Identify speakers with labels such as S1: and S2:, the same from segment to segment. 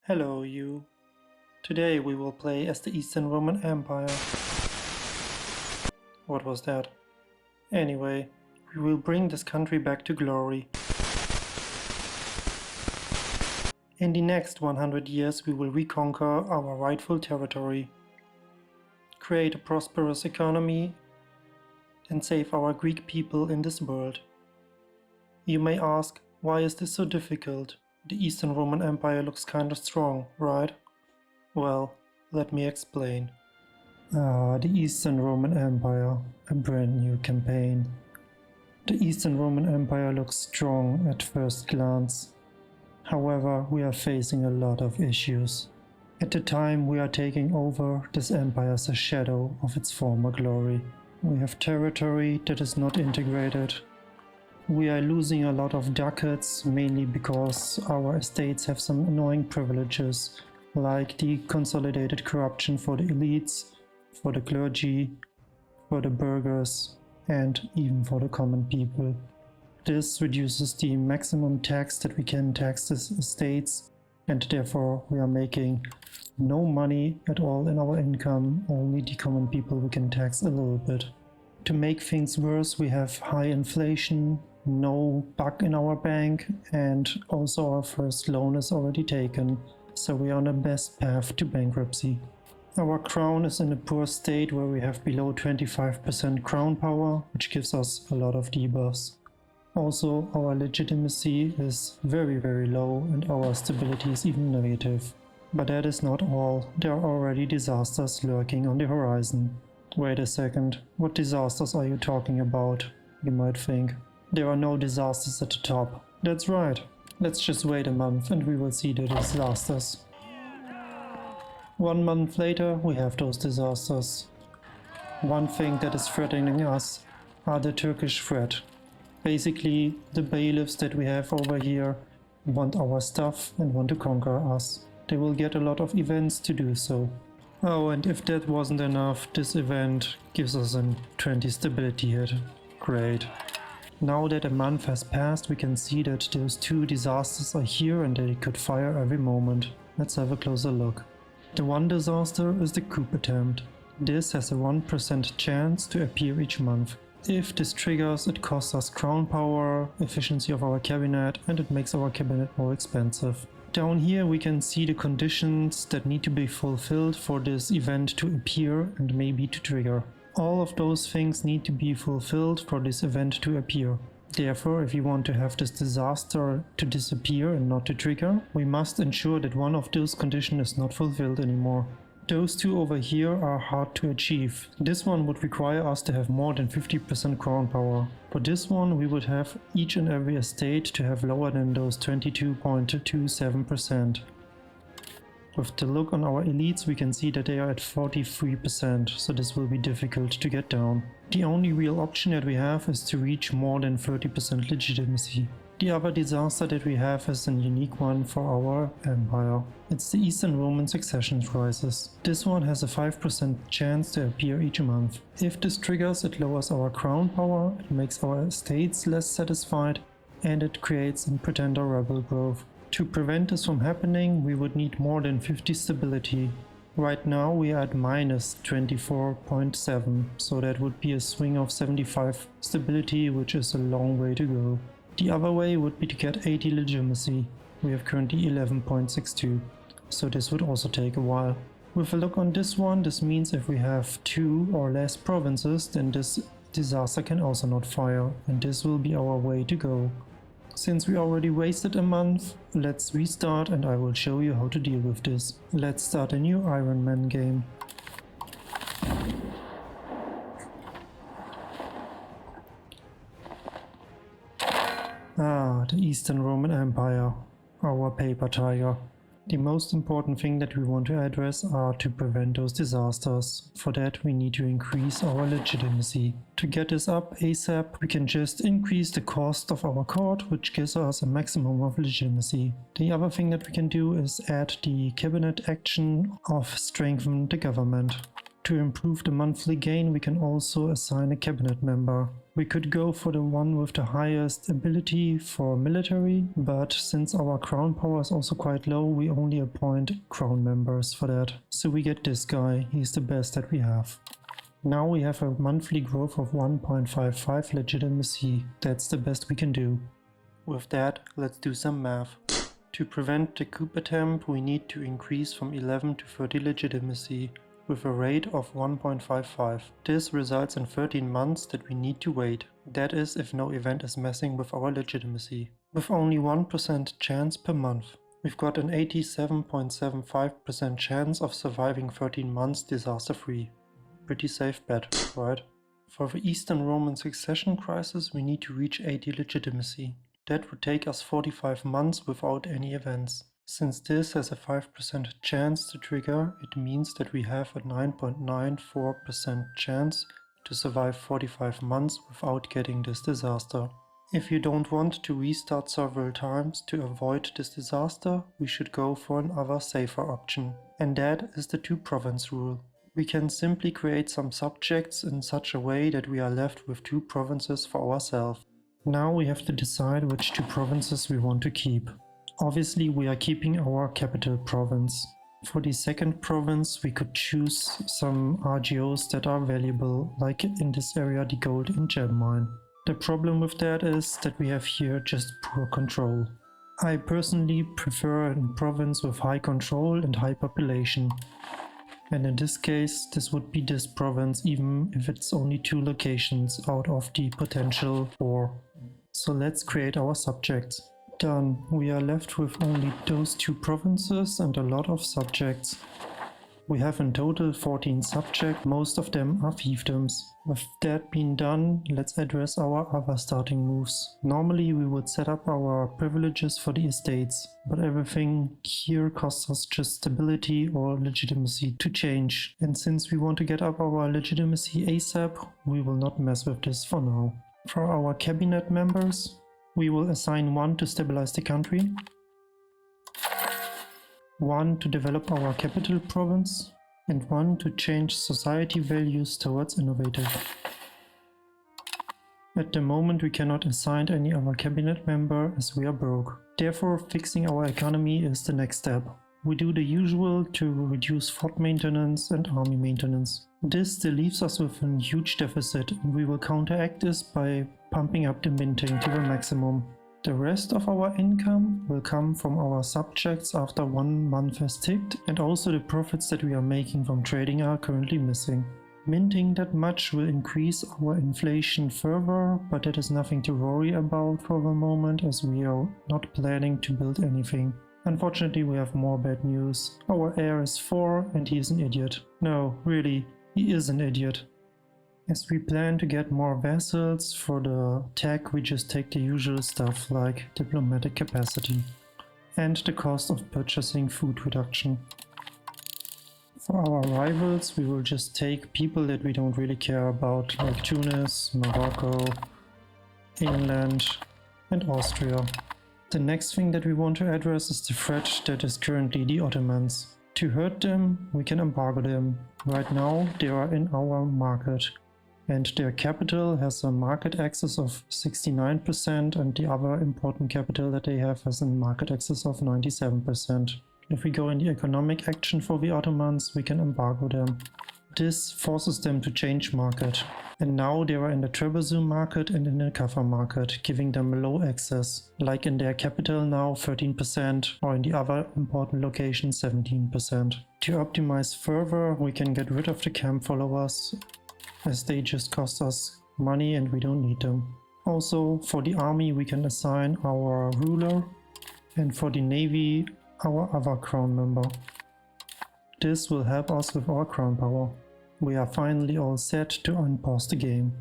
S1: Hello, you. Today we will play as the Eastern Roman Empire. What was that? Anyway, we will bring this country back to glory. In the next 100 years we will reconquer our rightful territory, create a prosperous economy, and save our Greek people in this world. You may ask, why is this so difficult? The Eastern Roman Empire looks kinda strong, right? Well, let me explain. The Eastern Roman Empire, a brand new campaign. The Eastern Roman Empire looks strong at first glance. However, we are facing a lot of issues. At the time we are taking over, this empire is a shadow of its former glory. We have territory that is not integrated. We are losing a lot of ducats, mainly because our estates have some annoying privileges, like the consolidated corruption for the elites, for the clergy, for the burghers, and even for the common people. This reduces the maximum tax that we can tax the estates, and therefore we are making no money at all in our income, only the common people we can tax a little bit. To make things worse, we have high inflation, no buck in our bank, and also our first loan is already taken, so we are on the best path to bankruptcy. Our crown is in a poor state where we have below 25% crown power, which gives us a lot of debuffs. Also, our legitimacy is very low and our stability is even negative. But that is not all, there are already disasters lurking on the horizon. Wait a second, what disasters are you talking about? You might think. There are no disasters at the top. That's right. Let's just wait a month and we will see the disasters. 1 month later we have those disasters. One thing that is threatening us are the Turkish threat. Basically, the bailiffs that we have over here want our stuff and want to conquer us. They will get a lot of events to do so. Oh, and if that wasn't enough, this event gives us a 20 stability hit. Great. Now that a month has passed, we can see that those two disasters are here and they could fire every moment. Let's have a closer look. The one disaster is the coup attempt. This has a 1% chance to appear each month. If this triggers, it costs us crown power, efficiency of our cabinet, and it makes our cabinet more expensive. Down here we can see the conditions that need to be fulfilled for this event to appear and maybe to trigger. All of those things need to be fulfilled for this event to appear. Therefore, if you want to have this disaster to disappear and not to trigger, we must ensure that one of those conditions is not fulfilled anymore. Those two over here are hard to achieve. This one would require us to have more than 50% crown power. For this one we would have each and every estate to have lower than those 22.27%. With the look on our elites we can see that they are at 43%, so this will be difficult to get down. The only real option that we have is to reach more than 30% legitimacy. The other disaster that we have is a unique one for our empire. It's the Eastern Roman succession crisis. This one has a 5% chance to appear each month. If this triggers, it lowers our crown power, it makes our estates less satisfied, and it creates a pretender rebel growth. To prevent this from happening, we would need more than 50 stability. Right now we are at minus 24.7, so that would be a swing of 75 stability, which is a long way to go. The other way would be to get 80 legitimacy. We have currently 11.62, so this would also take a while. With a look on this one, this means if we have 2 or less provinces, then this disaster can also not fire, and this will be our way to go. Since we already wasted a month, let's restart and I will show you how to deal with this. Let's start a new Iron Man game. The Eastern Roman Empire, our paper tiger. The most important thing that we want to address are to prevent those disasters. For that we need to increase our legitimacy. To get this up ASAP, we can just increase the cost of our court, which gives us a maximum of legitimacy. The other thing that we can do is add the cabinet action of strengthen the government. To improve the monthly gain, we can also assign a cabinet member. We could go for the one with the highest ability for military, but since our crown power is also quite low, we only appoint crown members for that. So we get this guy, he's the best that we have. Now we have a monthly growth of 1.55 legitimacy, that's the best we can do. With that, let's do some math. To prevent the coup attempt, we need to increase from 11 to 30 legitimacy, with a rate of 1.55. This results in 13 months that we need to wait. That is if no event is messing with our legitimacy. With only 1% chance per month. We've got an 87.75% chance of surviving 13 months disaster free. Pretty safe bet, right? For the Eastern Roman succession crisis we need to reach 80 legitimacy. That would take us 45 months without any events. Since this has a 5% chance to trigger, it means that we have a 9.94% chance to survive 45 months without getting this disaster. If you don't want to restart several times to avoid this disaster, we should go for another safer option. And that is the 2-province rule. We can simply create some subjects in such a way that we are left with 2 provinces for ourselves. Now we have to decide which 2 provinces we want to keep. Obviously we are keeping our capital province. For the second province we could choose some RGOs that are valuable, like in this area the gold and gem mine. The problem with that is that we have here just poor control. I personally prefer a province with high control and high population. And in this case this would be this province, even if it's only 2 locations out of the potential 4. So let's create our subjects. Done. We are left with only those 2 provinces and a lot of subjects. We have in total 14 subjects, most of them are fiefdoms. With that being done, let's address our other starting moves. Normally we would set up our privileges for the estates, but everything here costs us just stability or legitimacy to change. And since we want to get up our legitimacy ASAP, we will not mess with this for now. For our cabinet members, we will assign 1 to stabilize the country, 1 to develop our capital province, and 1 to change society values towards innovative. At the moment we cannot assign any other cabinet member as we are broke. Therefore fixing our economy is the next step. We do the usual to reduce fort maintenance and army maintenance. This still leaves us with a huge deficit, and we will counteract this by pumping up the minting to the maximum. The rest of our income will come from our subjects after 1 month has ticked, and also the profits that we are making from trading are currently missing. Minting that much will increase our inflation further, but that is nothing to worry about for the moment, as we are not planning to build anything. Unfortunately we have more bad news. Our heir is 4 and he is an idiot. No, really, he is an idiot. As we plan to get more vassals, for the tech we just take the usual stuff like diplomatic capacity and the cost of purchasing food reduction. For our rivals we will just take people that we don't really care about, like Tunis, Morocco, England and Austria. The next thing that we want to address is the threat that is currently the Ottomans. To hurt them, we can embargo them. Right now they are in our market. And their capital has a market access of 69%, and the other important capital that they have has a market access of 97%. If we go in the economic action for the Ottomans, we can embargo them. This forces them to change market. And now they are in the Trebizond market and in the Kaffa market, giving them low access. Like in their capital now 13%, or in the other important location 17%. To optimize further, we can get rid of the camp followers, as they just cost us money and we don't need them. Also for the army we can assign our ruler, and for the navy our other crown member. This will help us with our crown power. We are finally all set to unpause the game.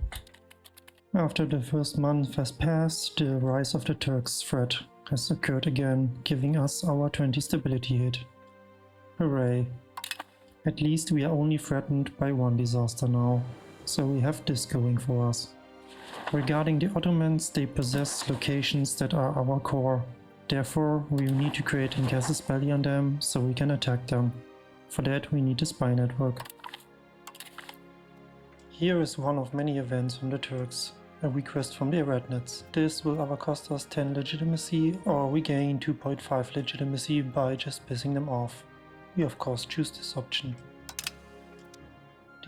S1: After the first month has passed, the rise of the Turks threat has occurred again, giving us our 20 stability hit. Hooray! At least we are only threatened by 1 disaster now. So we have this going for us. Regarding the Ottomans, they possess locations that are our core. Therefore, we need to create a casus belli on them so we can attack them. For that we need a spy network. Here is one of many events from the Turks. A request from the Eretnets. This will either cost us 10 legitimacy or we gain 2.5 legitimacy by just pissing them off. We of course choose this option.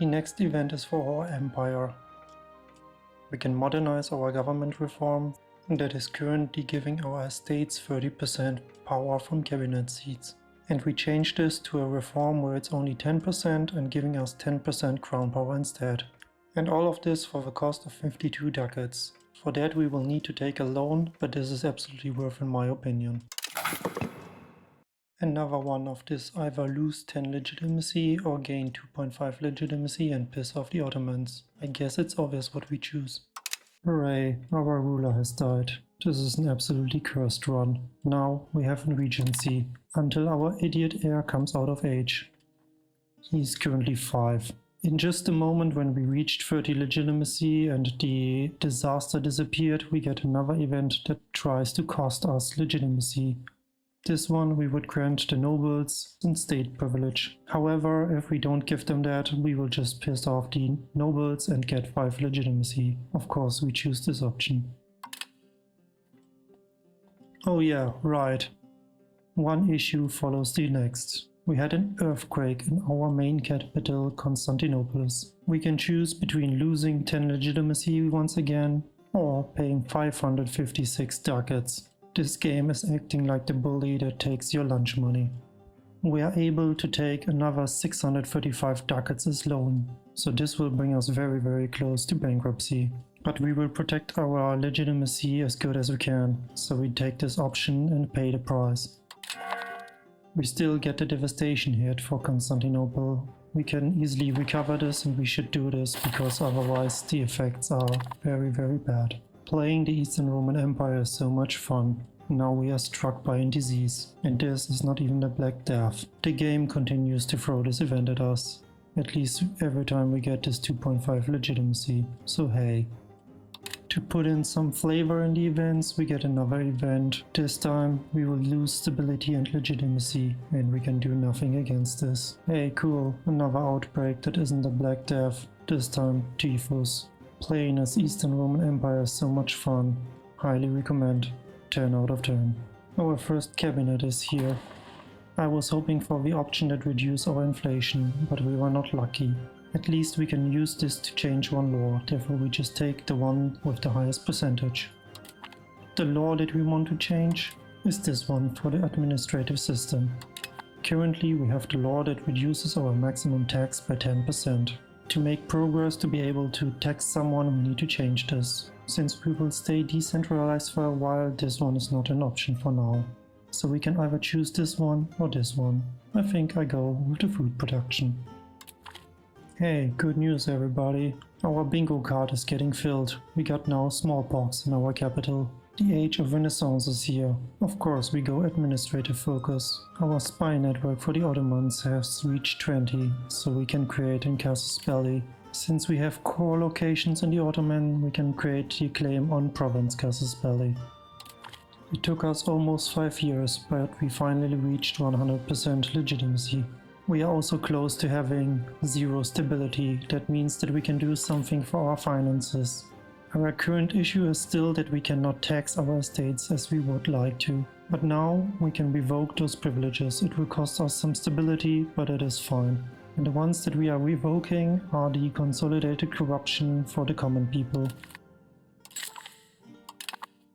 S1: The next event is for our empire. We can modernize our government reform that is currently giving our estates 30% power from cabinet seats. And we change this to a reform where it's only 10% and giving us 10% crown power instead. And all of this for the cost of 52 ducats. For that we will need to take a loan, but this is absolutely worth in my opinion. Another one of this either lose 10 legitimacy or gain 2.5 legitimacy and piss off the Ottomans. I guess it's obvious what we choose. Hooray, our ruler has died. This is an absolutely cursed run. Now we have a regency, until our idiot heir comes out of age. He's currently 5. In just a moment when we reached 30 legitimacy and the disaster disappeared, we get another event that tries to cost us legitimacy. This one we would grant the nobles and state privilege. However, if we don't give them that, we will just piss off the nobles and get 5 legitimacy. Of course, we choose this option. Oh yeah, right. One issue follows the next. We had an earthquake in our main capital, Constantinople. We can choose between losing 10 legitimacy once again or paying 556 ducats. This game is acting like the bully that takes your lunch money. We are able to take another 635 ducats as loan, so this will bring us very close to bankruptcy. But we will protect our legitimacy as good as we can, so we take this option and pay the price. We still get the devastation hit for Constantinople. We can easily recover this and we should do this because otherwise the effects are very bad. Playing the Eastern Roman Empire is so much fun. Now we are struck by a disease, and this is not even the Black Death. The game continues to throw this event at us. At least every time we get this 2.5 legitimacy, so hey. To put in some flavor in the events, we get another event. This time we will lose stability and legitimacy, and we can do nothing against this. Hey cool, another outbreak that isn't the Black Death, this time typhus. Playing as Eastern Roman Empire is so much fun. Highly recommend. 10 out of 10. Our first cabinet is here. I was hoping for the option that reduces our inflation, but we were not lucky. At least we can use this to change one law, therefore we just take the one with the highest percentage. The law that we want to change is this one for the administrative system. Currently we have the law that reduces our maximum tax by 10%. To make progress to be able to tax someone, we need to change this. Since we will stay decentralized for a while, this one is not an option for now. So we can either choose this one or this one. I think I go with the food production. Hey, good news everybody. Our bingo card is getting filled. We got now smallpox in our capital. The age of Renaissance is here. Of course we go administrative focus. Our spy network for the Ottomans has reached 20, so we can create in Casus Belli. Since we have core locations in the Ottoman, we can create the claim on province Casus Belli. It took us almost 5 years, but we finally reached 100% legitimacy. We are also close to having 0 stability. That means that we can do something for our finances. Our current issue is still that we cannot tax our estates as we would like to. But now we can revoke those privileges. It will cost us some stability, but it is fine. And the ones that we are revoking are the consolidated corruption for the common people,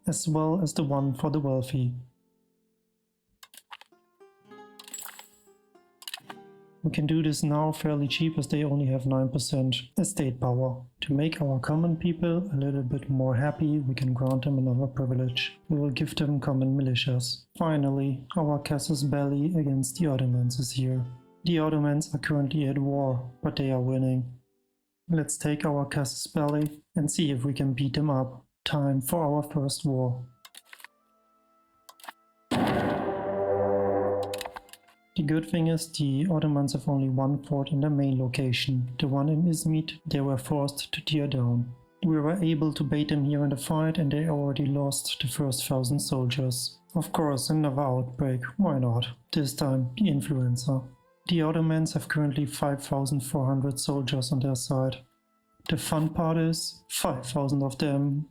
S1: as well as the one for the wealthy. We can do this now fairly cheap as they only have 9% estate power. To make our common people a little bit more happy, we can grant them another privilege. We will give them common militias. Finally, our Casus Belli against the Ottomans is here. The Ottomans are currently at war, but they are winning. Let's take our Casus Belli and see if we can beat them up. Time for our first war. The good thing is the Ottomans have only one fort in their main location, the one in Izmit they were forced to tear down. We were able to bait them here in the fight and they already lost the first 1,000 soldiers. Of course, another outbreak, why not? This time the influenza. The Ottomans have currently 5,400 soldiers on their side. The fun part is 5,000 of them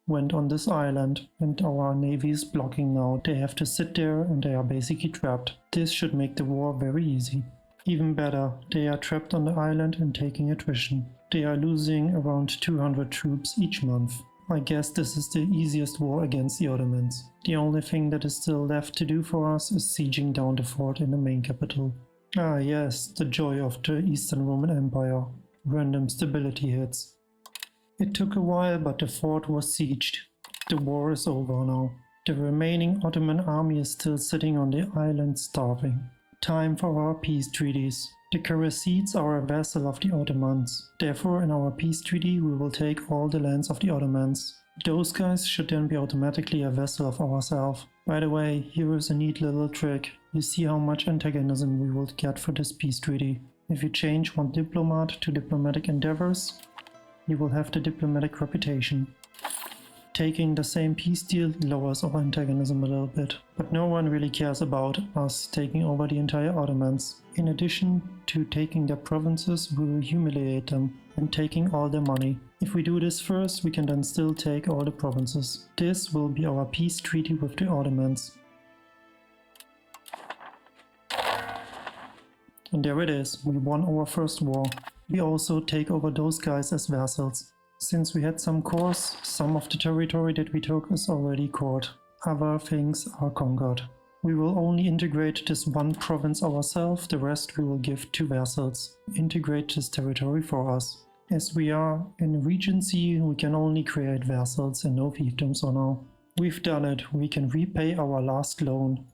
S1: went on this island and our navy is blocking now. They have to sit there and they are basically trapped. This should make the war very easy. Even better, they are trapped on the island and taking attrition. They are losing around 200 troops each month. I guess this is the easiest war against the Ottomans. The only thing that is still left to do for us is sieging down the fort in the main capital. Ah yes, the joy of the Eastern Roman Empire. Random stability hits. It took a while, but the fort was sieged. The war is over now. The remaining Ottoman army is still sitting on the island starving. Time for our peace treaties. The Kharijids are a vassal of the Ottomans. Therefore, in our peace treaty, we will take all the lands of the Ottomans. Those guys should then be automatically a vassal of ourselves. By the way, here is a neat little trick. You see how much antagonism we will get for this peace treaty. If you change one diplomat to diplomatic endeavors, you will have the diplomatic reputation. Taking the same peace deal lowers our antagonism a little bit, but no one really cares about us taking over the entire Ottomans. In addition to taking their provinces, we will humiliate them and taking all their money. If we do this first, we can then still take all the provinces. This will be our peace treaty with the Ottomans. And there it is, we won our first war. We also take over those guys as vassals. Since we had some cores, some of the territory that we took is already cored. Other things are conquered. We will only integrate this one province ourselves, the rest we will give to vassals. Integrate this territory for us. As we are in a regency, we can only create vassals and no fiefdoms for now. We've done it, we can repay our last loan.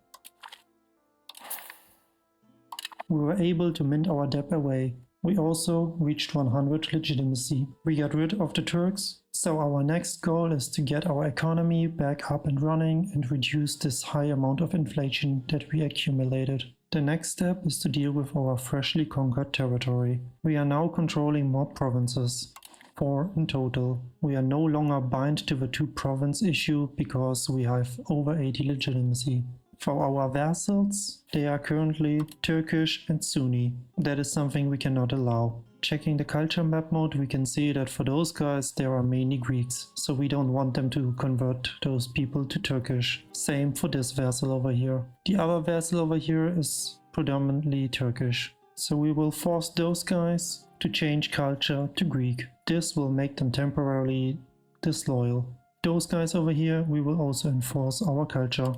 S1: We were able to mint our debt away. We also reached 100 legitimacy. We got rid of the Turks, so our next goal is to get our economy back up and running and reduce this high amount of inflation that we accumulated. The next step is to deal with our freshly conquered territory. We are now controlling more provinces. 4 in total. We are no longer bound to the 2-province issue because we have over 80 legitimacy. For our vassals, they are currently Turkish and Sunni. That is something we cannot allow. Checking the culture map mode, we can see that for those guys, there are mainly Greeks, so we don't want them to convert those people to Turkish. Same for this vassal over here. The other vassal over here is predominantly Turkish, so we will force those guys to change culture to Greek. This will make them temporarily disloyal. Those guys over here, we will also enforce our culture.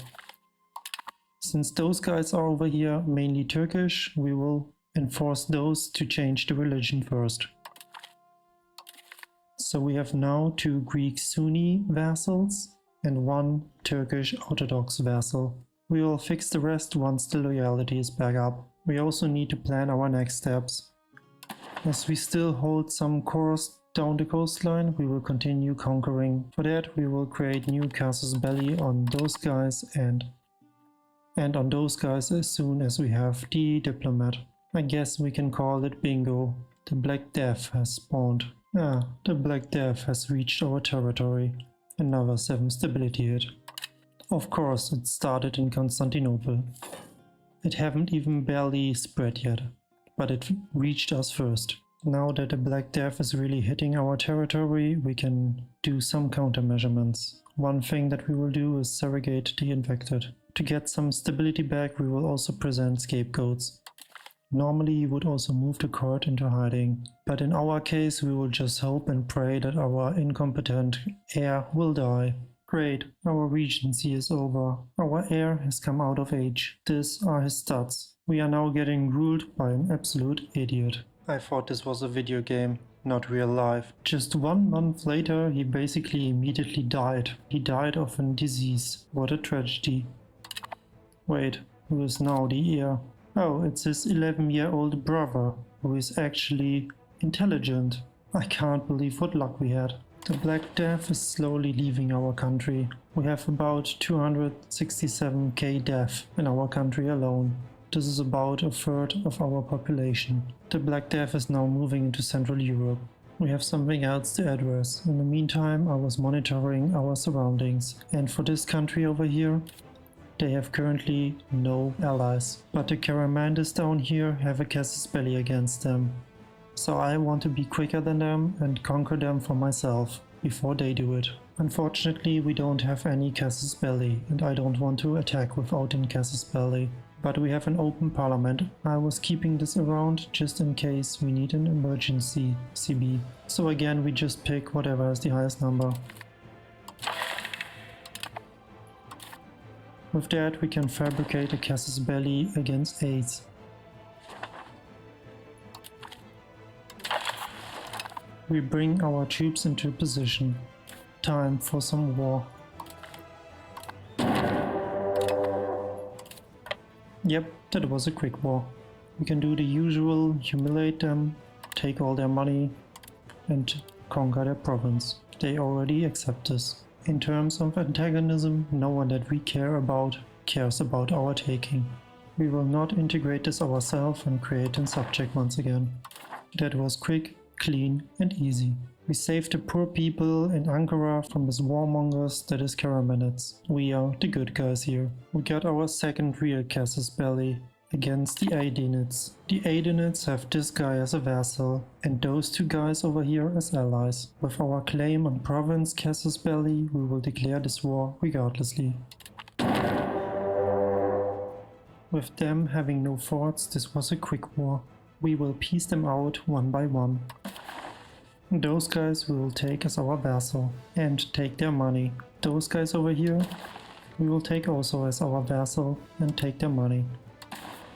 S1: Since those guys are over here mainly Turkish, we will enforce those to change the religion first. So we have now 2 Greek Sunni vassals and 1 Turkish Orthodox vassal. We will fix the rest once the loyalty is back up. We also need to plan our next steps. As we still hold some cores down the coastline, we will continue conquering. For that we will create new casus belli on those guys and on those guys as soon as we have the diplomat. I guess we can call it bingo. The Black Death has spawned. The Black Death has reached our territory. Another 7 stability hit. Of course, it started in Constantinople. It haven't even barely spread yet, but it reached us first. Now that the Black Death is really hitting our territory, we can do some countermeasurements. One thing that we will do is surrogate the infected. To get some stability back, we will also present scapegoats. Normally you would also move the court into hiding, but in our case we will just hope and pray that our incompetent heir will die. Great, our regency is over. Our heir has come out of age. These are his stats. We are now getting ruled by an absolute idiot. I thought this was a video game, not real life. Just 1 month later he basically immediately died. He died of a disease. What a tragedy. Wait, who is now the heir? Oh, it's his 11-year-old brother, who is actually intelligent. I can't believe what luck we had. The Black Death is slowly leaving our country. We have about 267k death in our country alone. This is about a third of our population. The Black Death is now moving into Central Europe. We have something else to address. In the meantime, I was monitoring our surroundings. And for this country over here, they have currently no allies, but the Caramanders down here have a casus belli against them. So I want to be quicker than them and conquer them for myself before they do it. Unfortunately, we don't have any casus belli, and I don't want to attack without an casus belli. But we have an open parliament. I was keeping this around just in case we need an emergency CB. So again, we just pick whatever is the highest number. With that, we can fabricate a casus belli against AIDS. We bring our troops into position. Time for some war. Yep, that was a quick war. We can do the usual, humiliate them, take all their money, and conquer their province. They already accept this. In terms of antagonism, no one that we care about cares about our taking. We will not integrate this ourselves and create a subject once again. That was quick, clean, and easy. We saved the poor people in Ankara from this warmongers that is Karamanids. We are the good guys here. We got our second real casus belli against the Aidenids. The Aidenids have this guy as a vassal and those two guys over here as allies. With our claim on province casus belli, we will declare this war regardlessly. With them having no forts, this was a quick war. We will piece them out one by one. Those guys we will take as our vassal and take their money. Those guys over here we will take also as our vassal and take their money.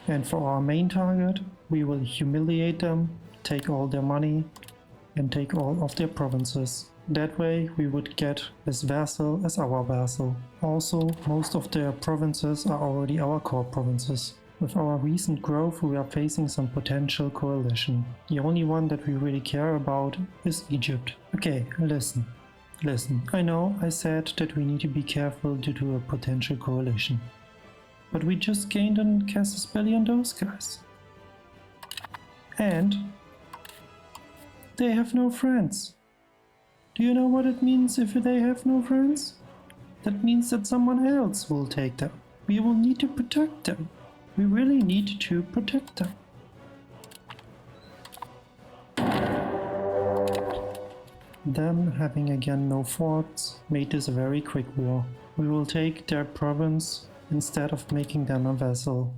S1: And for our main target, we will humiliate them, take all their money and take all of their provinces. That way we would get this vassal as our vassal. Also, most of their provinces are already our core provinces. With our recent growth, we are facing some potential coalition. The only one that we really care about is Egypt. Okay, listen. I know I said that we need to be careful due to a potential coalition. But we just gained a casus belli on those guys. And they have no friends. Do you know what it means if they have no friends? That means that someone else will take them. We will need to protect them. We really need to protect them. Them having again no forts made this a very quick war. We will take their province instead of making them a vassal.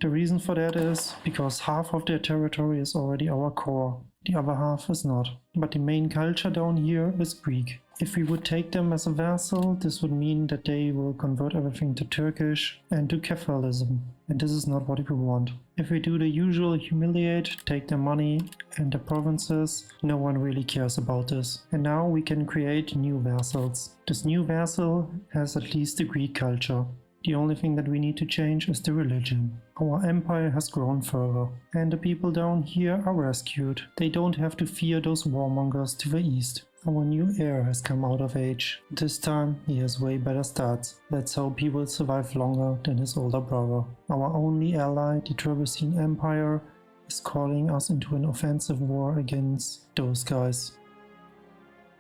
S1: The reason for that is because half of their territory is already our core, the other half is not. But the main culture down here is Greek. If we would take them as a vassal, this would mean that they will convert everything to Turkish and to Catholicism. And this is not what we want. If we do the usual humiliate, take their money and their provinces, no one really cares about this. And now we can create new vassals. This new vassal has at least the Greek culture. The only thing that we need to change is the religion. Our empire has grown further, and the people down here are rescued. They don't have to fear those warmongers to the east. Our new heir has come out of age. This time he has way better stats. Let's hope he will survive longer than his older brother. Our only ally, the Trebizond Empire, is calling us into an offensive war against those guys.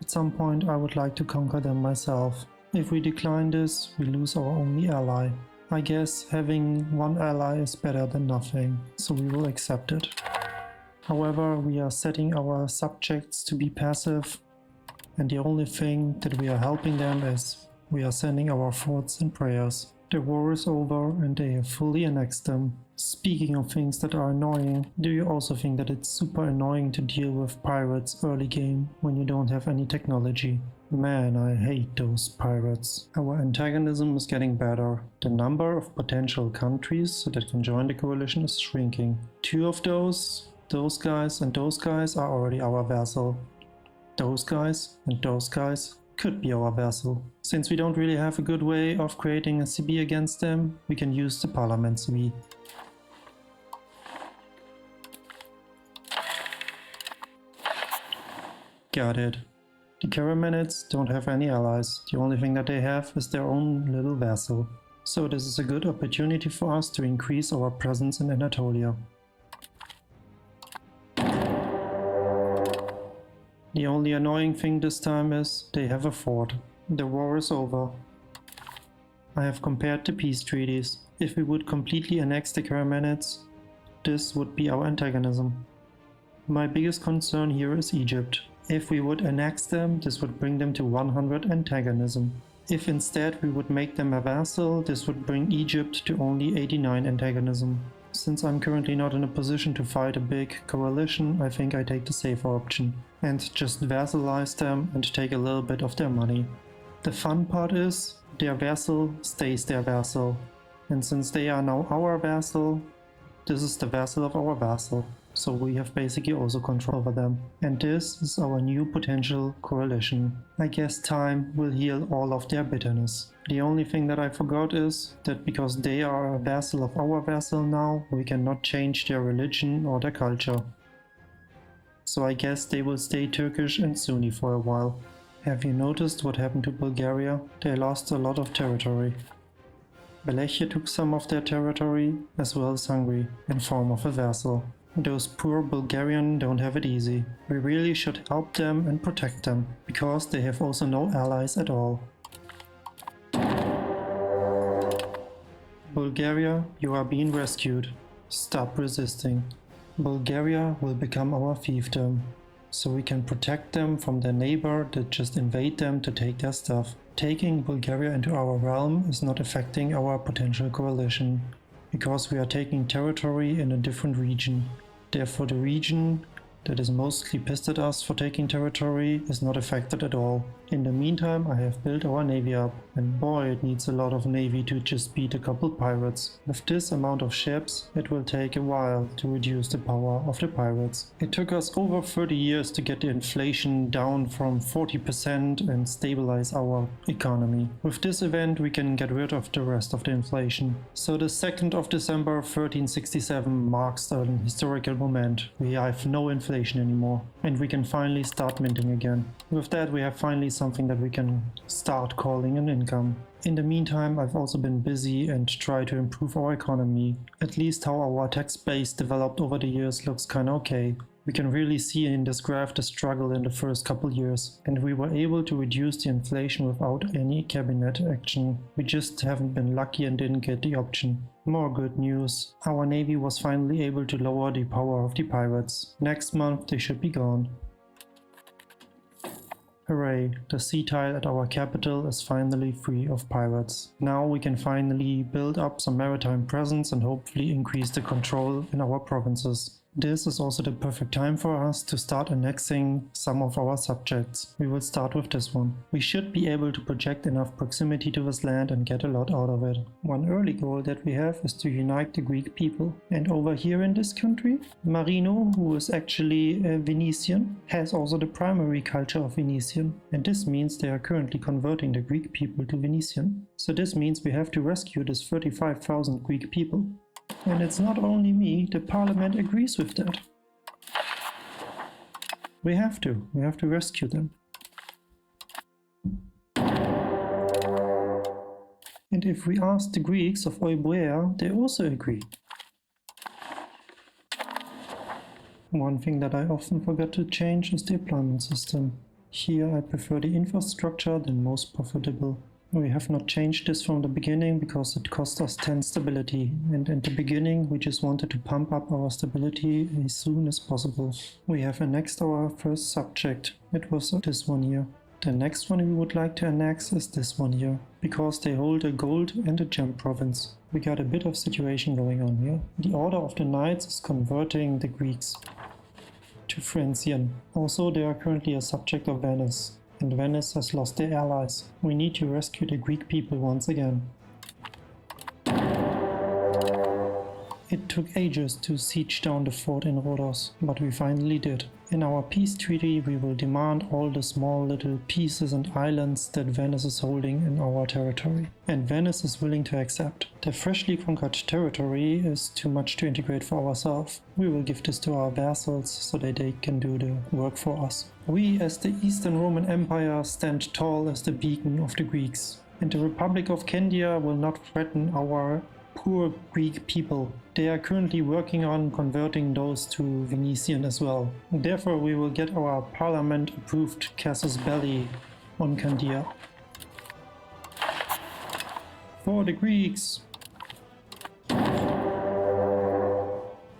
S1: At some point I would like to conquer them myself. If we decline this, we lose our only ally. I guess having one ally is better than nothing, so we will accept it. However, we are setting our subjects to be passive, and the only thing that we are helping them is we are sending our thoughts and prayers. The war is over and they have fully annexed them. Speaking of things that are annoying, do you also think that it's super annoying to deal with pirates early game when you don't have any technology? Man, I hate those pirates. Our antagonism is getting better. The number of potential countries that can join the coalition is shrinking. Two of those guys and those guys are already our vassal. Those guys and those guys could be our vassal. Since we don't really have a good way of creating a CB against them, we can use the parliament CB. Got it. The Karamanids don't have any allies. The only thing that they have is their own little vassal. So this is a good opportunity for us to increase our presence in Anatolia. The only annoying thing this time is they have a fort. The war is over. I have compared the peace treaties. If we would completely annex the Karamanids, this would be our antagonism. My biggest concern here is Egypt. If we would annex them, this would bring them to 100 antagonism. If instead we would make them a vassal, this would bring Egypt to only 89 antagonism. Since I'm currently not in a position to fight a big coalition, I think I take the safer option and just vassalize them and take a little bit of their money. The fun part is, their vassal stays their vassal, and since they are now our vassal, this is the vassal of our vassal, so we have basically also control over them. And this is our new potential coalition. I guess time will heal all of their bitterness. The only thing that I forgot is that because they are a vassal of our vassal now, we cannot change their religion or their culture. So I guess they will stay Turkish and Sunni for a while. Have you noticed what happened to Bulgaria? They lost a lot of territory. Wallachia took some of their territory, as well as Hungary, in form of a vassal. Those poor Bulgarians don't have it easy. We really should help them and protect them, because they have also no allies at all. Bulgaria, you are being rescued. Stop resisting. Bulgaria will become our fiefdom, so we can protect them from their neighbor that just invade them to take their stuff. Taking Bulgaria into our realm is not affecting our potential coalition, because we are taking territory in a different region. Therefore the region that is mostly pissed at us for taking territory is not affected at all. In the meantime, I have built our navy up, and boy, it needs a lot of navy to just beat a couple pirates. With this amount of ships, it will take a while to reduce the power of the pirates. It took us over 30 years to get the inflation down from 40% and stabilize our economy. With this event, we can get rid of the rest of the inflation. So the 2nd of December 1367 marks an historical moment. We have no inflation anymore, and we can finally start minting again. With that, we have finally something that we can start calling an income. In the meantime, I've also been busy and tried to improve our economy. At least how our tax base developed over the years looks kinda okay. We can really see in this graph the struggle in the first couple years, and we were able to reduce the inflation without any cabinet action. We just haven't been lucky and didn't get the option. More good news. Our navy was finally able to lower the power of the pirates. Next month they should be gone. Hooray, the sea tile at our capital is finally free of pirates. Now we can finally build up some maritime presence and hopefully increase the control in our provinces. This is also the perfect time for us to start annexing some of our subjects. We will start with this one. We should be able to project enough proximity to this land and get a lot out of it. One early goal that we have is to unite the Greek people. And over here in this country, Marino, who is actually a Venetian, has also the primary culture of Venetian. And this means they are currently converting the Greek people to Venetian. So this means we have to rescue this 35,000 Greek people. And it's not only me, the parliament agrees with that. We have to rescue them. And if we ask the Greeks of Euboea, they also agree. One thing that I often forget to change is the employment system. Here I prefer the infrastructure than most profitable. We have not changed this from the beginning because it cost us 10 stability, and in the beginning we just wanted to pump up our stability as soon as possible. We have annexed our first subject. It was this one here. The next one we would like to annex is this one here, because they hold a gold and a gem province. We got a bit of situation going on here. The Order of the Knights is converting the Greeks to Frisian. Also, they are currently a subject of Venice. And Venice has lost their allies. We need to rescue the Greek people once again. It took ages to siege down the fort in Rhodos, but we finally did. In our peace treaty we will demand all the small little pieces and islands that Venice is holding in our territory. And Venice is willing to accept. The freshly conquered territory is too much to integrate for ourselves. We will give this to our vassals so that they can do the work for us. We as the Eastern Roman Empire stand tall as the beacon of the Greeks. And the Republic of Candia will not threaten our poor Greek people. They are currently working on converting those to Venetian as well. Therefore we will get our parliament approved casus belli on Candia. For the Greeks!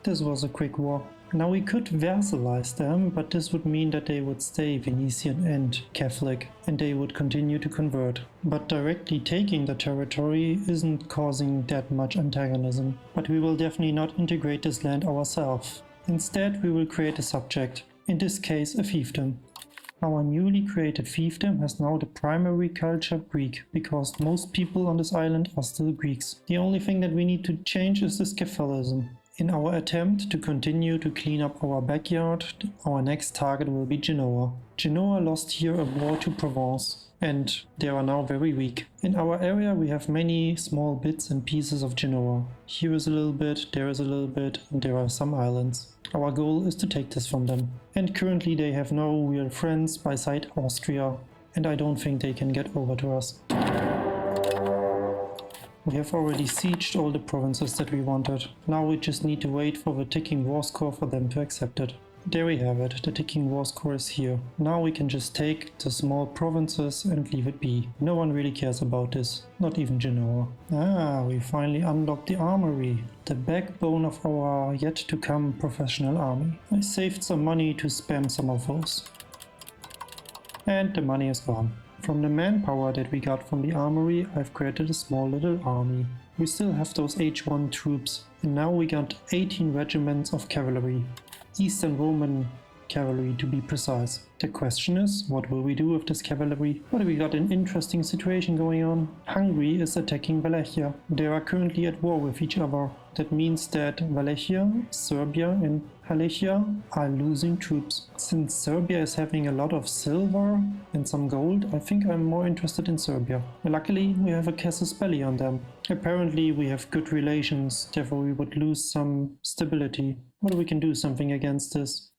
S1: This was a quick war. Now we could vassalize them, but this would mean that they would stay Venetian and Catholic, and they would continue to convert. But directly taking the territory isn't causing that much antagonism. But we will definitely not integrate this land ourselves. Instead, we will create a subject, in this case a fiefdom. Our newly created fiefdom has now the primary culture Greek, because most people on this island are still Greeks. The only thing that we need to change is this Catholicism. In our attempt to continue to clean up our backyard, our next target will be Genoa. Genoa lost here a war to Provence, and they are now very weak. In our area we have many small bits and pieces of Genoa. Here is a little bit, there is a little bit, and there are some islands. Our goal is to take this from them. And currently they have no real friends beside Austria, and I don't think they can get over to us. We have already sieged all the provinces that we wanted. Now we just need to wait for the ticking war score for them to accept it. There we have it, the ticking war score is here. Now we can just take the small provinces and leave it be. No one really cares about this, not even Genoa. We finally unlocked the armory, the backbone of our yet to come professional army. I saved some money to spam some of those. And the money is gone. From the manpower that we got from the armory, I've created a small little army. We still have those H1 troops, and now we got 18 regiments of cavalry. Eastern Roman cavalry to be precise. The question is, what will we do with this cavalry? What have we got an interesting situation going on? Hungary is attacking Wallachia. They are currently at war with each other. That means that Wallachia, Serbia and Galicia are losing troops. Since Serbia is having a lot of silver and some gold, I think I'm more interested in Serbia. Luckily, we have a casus belli on them. Apparently we have good relations, therefore we would lose some stability. What we can do something against this?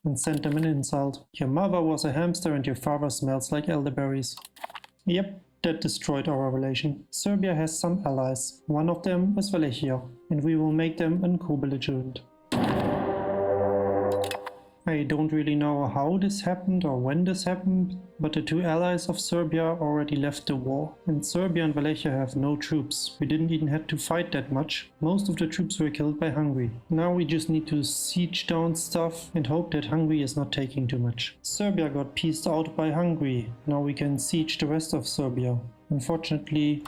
S1: And send them an insult. Your mother was a hamster and your father smells like elderberries. Yep, that destroyed our relation. Serbia has some allies. One of them is Wallachia, and we will make them co-belligerent. I don't really know how this happened or when this happened, but the two allies of Serbia already left the war, and Serbia and Wallachia have no troops. We didn't even have to fight that much. Most of the troops were killed by Hungary. Now we just need to siege down stuff and hope that Hungary is not taking too much. Serbia got pieced out by Hungary. Now we can siege the rest of Serbia. Unfortunately,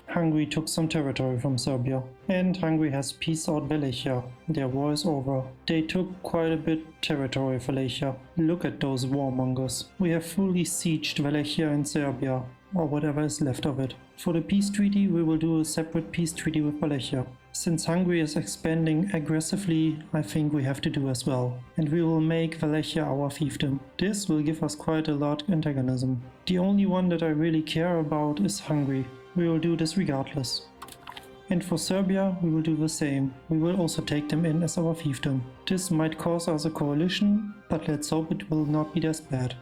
S1: Hungary took some territory from Serbia, and Hungary has pieced out Wallachia. Their war is over. They took quite a bit territory of Wallachia. Look at those warmongers. We have fully sieged Wallachia and Serbia, or whatever is left of it. For the peace treaty, we will do a separate peace treaty with Wallachia. Since Hungary is expanding aggressively, I think we have to do as well. And we will make Wallachia our fiefdom. This will give us quite a lot of antagonism. The only one that I really care about is Hungary. We will do this regardless. And for Serbia, we will do the same. We will also take them in as our fiefdom. This might cause us a coalition, but let's hope it will not be as bad.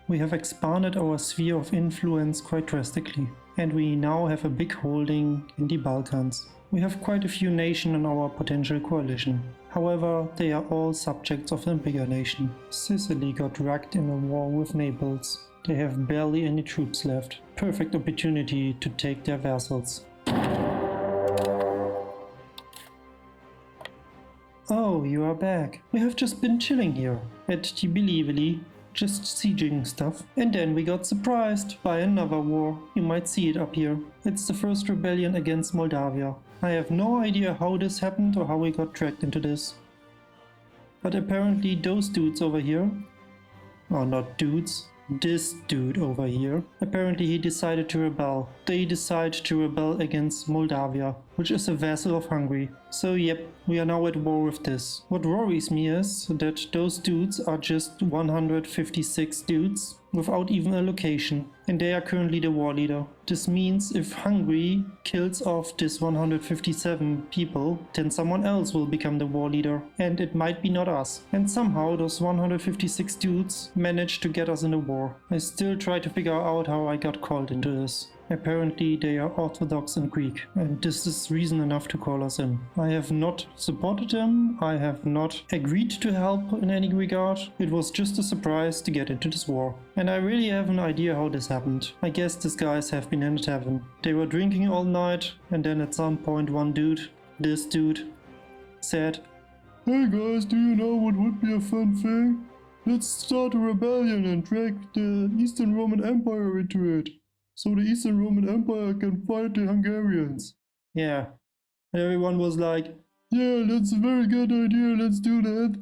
S1: We have expanded our sphere of influence quite drastically, and we now have a big holding in the Balkans. We have quite a few nations in our potential coalition. However, they are all subjects of a bigger nation. Sicily got dragged in a war with Naples. They have barely any troops left. Perfect opportunity to take their vassals. Oh, you are back. We have just been chilling here at Tbilisi, just sieging stuff. And then we got surprised by another war. You might see it up here. It's the first rebellion against Moldavia. I have no idea how this happened or how we got dragged into this. But apparently those dudes over here, or not dudes, this dude over here, apparently he decided to rebel. They decide to rebel against Moldavia, which is a vassal of Hungary. So yep, we are now at war with this. What worries me is that those dudes are just 156 dudes without even a location, and they are currently the war leader. This means if Hungary kills off this 157 people, then someone else will become the war leader, and it might be not us. And somehow those 156 dudes managed to get us in a war. I still try to figure out how I got called into this. Apparently they are Orthodox and Greek, and this is reason enough to call us in. I have not supported them, I have not agreed to help in any regard. It was just a surprise to get into this war. And I really have an idea how this happened. I guess these guys have been in a tavern. They were drinking all night, and then at some point one dude, this dude, said, "Hey guys, do you know what would be a fun thing? Let's start a rebellion and drag the Eastern Roman Empire into it, so the Eastern Roman Empire can fight the Hungarians." Yeah, and everyone was like, "Yeah, that's a very good idea, let's do that."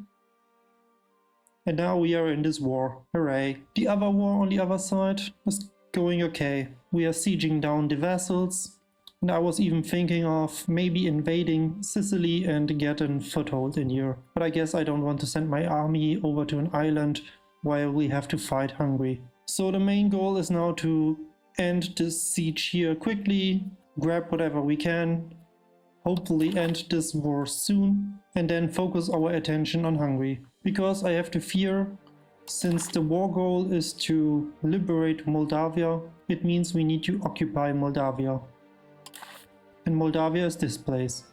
S1: And now we are in this war. Hooray. The other war on the other side is going okay. We are sieging down the vassals. And I was even thinking of maybe invading Sicily and get a foothold in here. But I guess I don't want to send my army over to an island while we have to fight Hungary. So the main goal is now to end this siege here quickly, grab whatever we can, hopefully end this war soon, and then focus our attention on Hungary. Because I have to fear, since the war goal is to liberate Moldavia, it means we need to occupy Moldavia. And Moldavia is this place.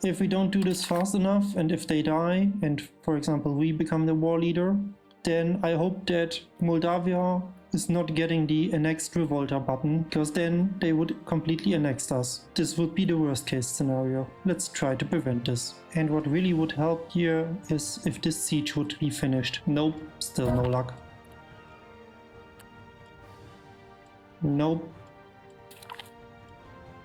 S1: If we don't do this fast enough, and if they die, and for example we become the war leader, then I hope that Moldavia is not getting the annexed revolta button, because then they would completely annex us. This would be the worst case scenario. Let's try to prevent this. And what really would help here is if this siege would be finished. Nope, still no luck. Nope.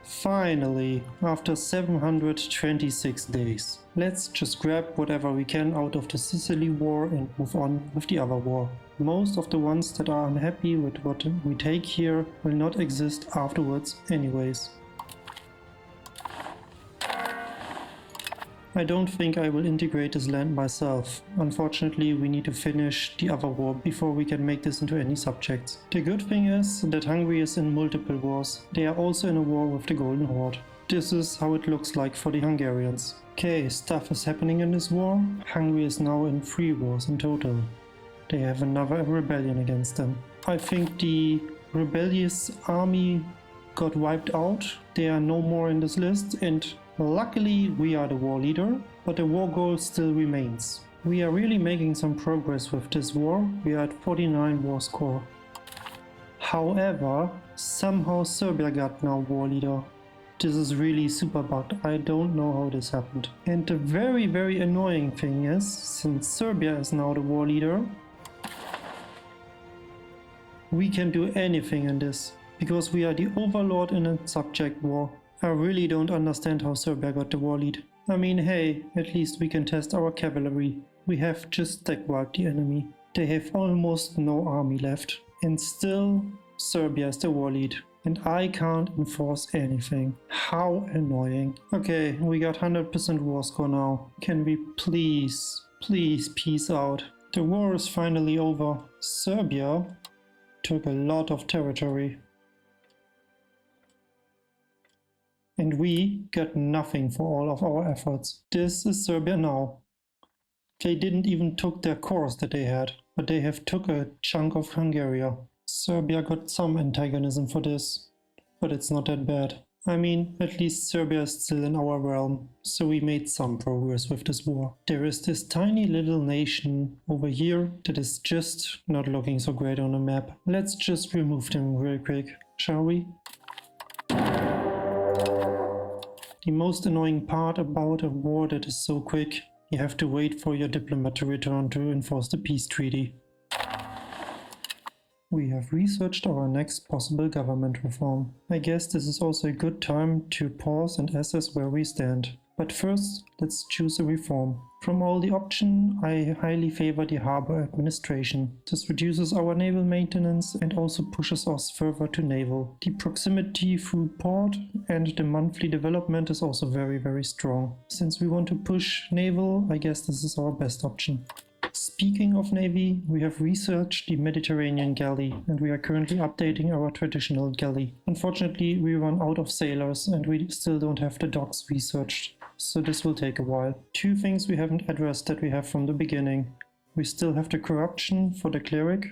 S1: Finally, after 726 days. Let's just grab whatever we can out of the Sicily war and move on with the other war. Most of the ones that are unhappy with what we take here will not exist afterwards anyways. I don't think I will integrate this land myself. Unfortunately, we need to finish the other war before we can make this into any subjects. The good thing is that Hungary is in multiple wars. They are also in a war with the Golden Horde. This is how it looks like for the Hungarians. Okay, stuff is happening in this war. Hungary is now in 3 wars in total. They have another rebellion against them. I think the rebellious army got wiped out. They are no more in this list, and luckily we are the war leader, but the war goal still remains. We are really making some progress with this war. We are at 49 war score. However, somehow Serbia got now war leader. This is really super bugged. I don't know how this happened. And the very annoying thing is, since Serbia is now the war leader, we can do anything in this, because we are the overlord in a subject war. I really don't understand how Serbia got the war lead. I mean, hey, at least we can test our cavalry. We have just stack wiped the enemy. They have almost no army left. And still, Serbia is the war lead. And I can't enforce anything. How annoying. Okay, we got 100% war score now. Can we please peace out? The war is finally over. Serbia took a lot of territory. And we got nothing for all of our efforts. This is Serbia now. They didn't even took their cores that they had, but they have took a chunk of Hungary. Serbia got some antagonism for this, but it's not that bad. I mean, at least Serbia is still in our realm, so we made some progress with this war. There is this tiny little nation over here that is just not looking so great on the map. Let's just remove them real quick, shall we? The most annoying part about a war that is so quick, you have to wait for your diplomat to return to enforce the peace treaty. We have researched our next possible government reform. I guess this is also a good time to pause and assess where we stand. But first, let's choose a reform. From all the options, I highly favor the harbor administration. This reduces our naval maintenance and also pushes us further to naval. The proximity through port and the monthly development is also very strong. Since we want to push naval, I guess this is our best option. Speaking of navy, we have researched the Mediterranean galley and we are currently updating our traditional galley. Unfortunately, we run out of sailors and we still don't have the docks researched, so this will take a while. 2 things we haven't addressed that we have from the beginning. We still have the corruption for the cleric,